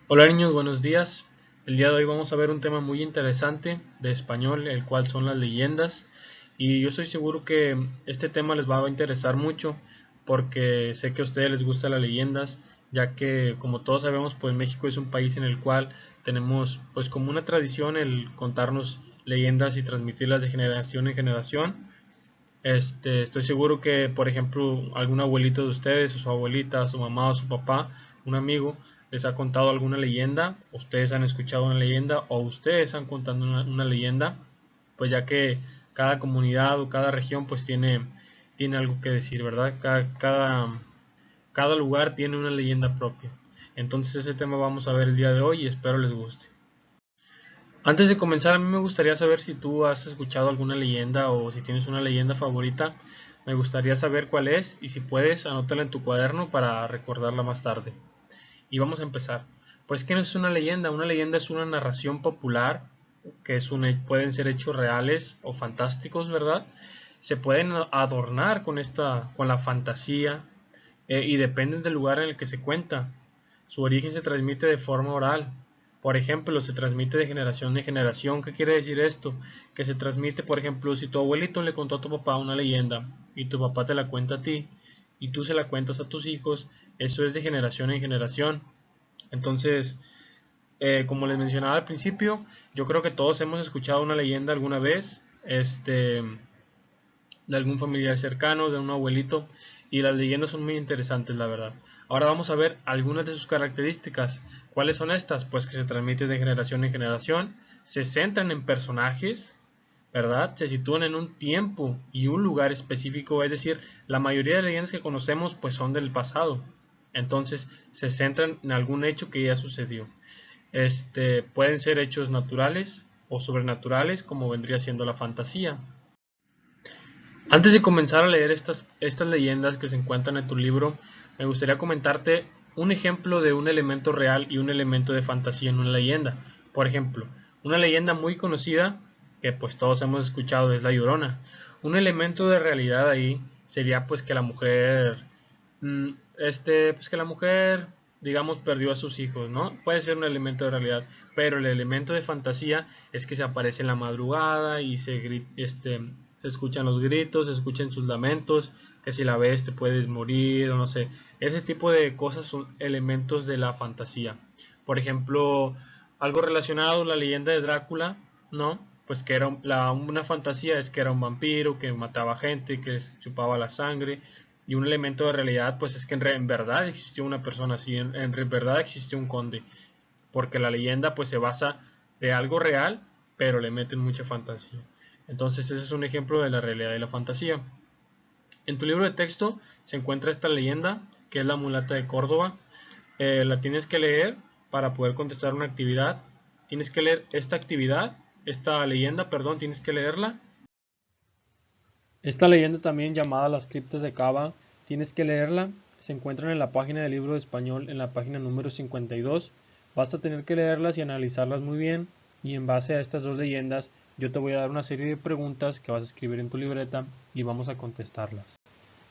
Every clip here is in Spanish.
Hola niños, buenos días. El día de hoy vamos a ver un tema muy interesante de español, el cual son las leyendas. Y yo estoy seguro que este tema les va a interesar mucho porque sé que a ustedes les gustan las leyendas, ya que como todos sabemos, pues México es un país en el cual tenemos pues como una tradición el contarnos leyendas y transmitirlas de generación en generación. Estoy seguro que, por ejemplo, algún abuelito de ustedes, o su abuelita, su mamá o su papá, un amigo, les ha contado alguna leyenda, ustedes han escuchado una leyenda o ustedes han contado una leyenda, pues ya que cada comunidad o cada región pues tiene algo que decir, ¿verdad? Cada lugar tiene una leyenda propia. Entonces ese tema vamos a ver el día de hoy y espero les guste. Antes de comenzar, a mí me gustaría saber si tú has escuchado alguna leyenda o si tienes una leyenda favorita. Me gustaría saber cuál es y si puedes, anótala en tu cuaderno para recordarla más tarde. Y vamos a empezar. Pues, ¿qué no es una leyenda? Una leyenda es una narración popular que pueden ser hechos reales o fantásticos, ¿verdad? Se pueden adornar con la fantasía y dependen del lugar en el que se cuenta. Su origen se transmite de forma oral. Por ejemplo, se transmite de generación en generación. ¿Qué quiere decir esto? Que se transmite, por ejemplo, si tu abuelito le contó a tu papá una leyenda y tu papá te la cuenta a ti y tú se la cuentas a tus hijos, eso es de generación en generación. Entonces, como les mencionaba al principio, yo creo que todos hemos escuchado una leyenda alguna vez, de algún familiar cercano, de un abuelito, y las leyendas son muy interesantes, la verdad. Ahora vamos a ver algunas de sus características. ¿Cuáles son estas? Pues que se transmiten de generación en generación, se centran en personajes, ¿verdad? Se sitúan en un tiempo y un lugar específico, es decir, la mayoría de leyendas que conocemos pues son del pasado. Entonces, se centran en algún hecho que ya sucedió. Pueden ser hechos naturales o sobrenaturales, como vendría siendo la fantasía. Antes de comenzar a leer estas leyendas que se encuentran en tu libro, me gustaría comentarte un ejemplo de un elemento real y un elemento de fantasía en una leyenda. Por ejemplo, una leyenda muy conocida que pues todos hemos escuchado es La Llorona. Un elemento de realidad ahí sería pues que la mujer, pues que la mujer, digamos, perdió a sus hijos, ¿no? Puede ser un elemento de realidad, pero el elemento de fantasía es que se aparece en la madrugada y se escuchan los gritos, se escuchan sus lamentos, que si la ves te puedes morir, o no sé. Ese tipo de cosas son elementos de la fantasía. Por ejemplo, algo relacionado a la leyenda de Drácula, ¿no? Pues que era una fantasía es que era un vampiro que mataba gente, que chupaba la sangre. Y un elemento de realidad, pues es que en verdad existió una persona así, en verdad existió un conde. Porque la leyenda pues se basa de algo real, pero le meten mucha fantasía. Entonces ese es un ejemplo de la realidad y la fantasía. En tu libro de texto se encuentra esta leyenda, que es la mulata de Córdoba. La tienes que leer para poder contestar una actividad. Tienes que leer esta leyenda, perdón, tienes que leerla. Esta leyenda, también llamada Las criptas de Cava, tienes que leerla. Se encuentran en la página del libro de español, en la página número 52. Vas a tener que leerlas y analizarlas muy bien. Y en base a estas dos leyendas, yo te voy a dar una serie de preguntas que vas a escribir en tu libreta y vamos a contestarlas.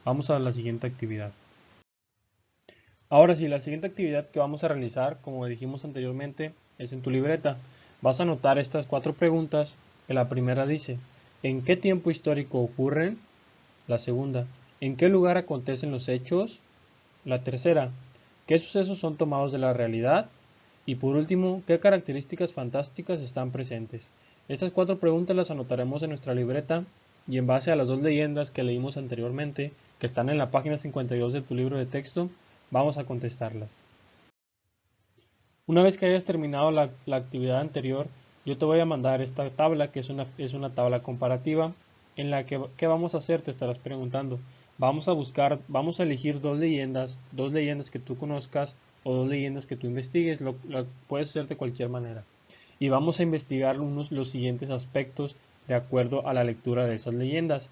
Vamos a la siguiente actividad. Ahora sí, la siguiente actividad que vamos a realizar, como dijimos anteriormente, es en tu libreta. Vas a anotar estas cuatro preguntas. La primera dice: ¿en qué tiempo histórico ocurren? La segunda: ¿en qué lugar acontecen los hechos? La tercera: ¿qué sucesos son tomados de la realidad? Y por último, ¿qué características fantásticas están presentes? Estas cuatro preguntas las anotaremos en nuestra libreta y en base a las dos leyendas que leímos anteriormente, que están en la página 52 de tu libro de texto, vamos a contestarlas. Una vez que hayas terminado la actividad anterior, yo te voy a mandar esta tabla, que es una tabla comparativa, en la que ¿qué vamos a hacer? Te estarás preguntando. Vamos a elegir dos leyendas que tú conozcas o dos leyendas que tú investigues, lo puedes hacer de cualquier manera. Y vamos a investigar los siguientes aspectos de acuerdo a la lectura de esas leyendas.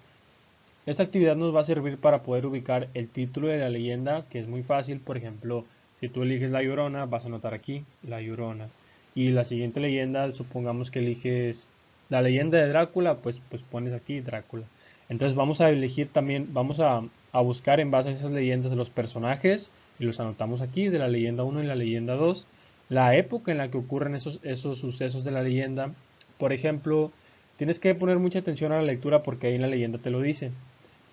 Esta actividad nos va a servir para poder ubicar el título de la leyenda, que es muy fácil. Por ejemplo, si tú eliges La Llorona, vas a anotar aquí La Llorona. Y la siguiente leyenda, supongamos que eliges la leyenda de Drácula, pues pones aquí Drácula. Entonces vamos a elegir también, vamos a buscar en base a esas leyendas de los personajes y los anotamos aquí, de la leyenda 1 y la leyenda 2. la época en la que ocurren esos sucesos de la leyenda. Por ejemplo, tienes que poner mucha atención a la lectura porque ahí en la leyenda te lo dice.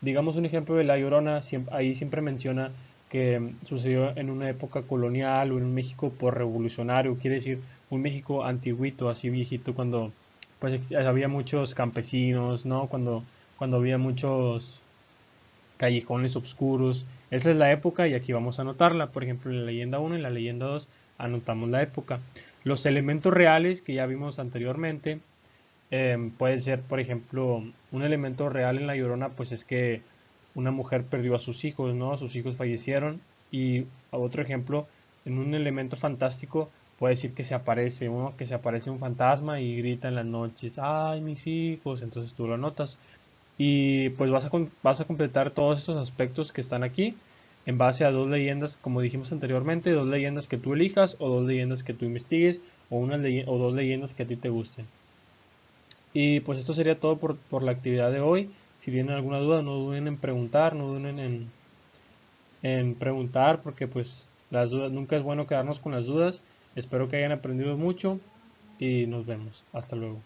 Digamos un ejemplo de La Llorona, ahí siempre menciona que sucedió en una época colonial o en un México por revolucionario, quiere decir un México antiguito, así viejito, cuando pues había muchos campesinos, ¿no? Cuando había muchos callejones oscuros. Esa es la época y aquí vamos a anotarla. Por ejemplo, en la leyenda uno y en la leyenda 2 anotamos la época. Los elementos reales que ya vimos anteriormente, puede ser, por ejemplo, un elemento real en La Llorona, pues es que una mujer perdió a sus hijos, ¿no? Sus hijos fallecieron. Y otro ejemplo, en un elemento fantástico, puede decir que se aparece, uno que se aparece un fantasma y grita en las noches, ¡ay, mis hijos! Entonces tú lo notas. Y pues vas a completar todos estos aspectos que están aquí en base a dos leyendas, como dijimos anteriormente, dos leyendas que tú elijas o dos leyendas que tú investigues o dos leyendas que a ti te gusten. Y pues esto sería todo por la actividad de hoy. Si tienen alguna duda, no duden en preguntar, no duden en preguntar, porque pues las dudas, nunca es bueno quedarnos con las dudas. Espero que hayan aprendido mucho y nos vemos. Hasta luego.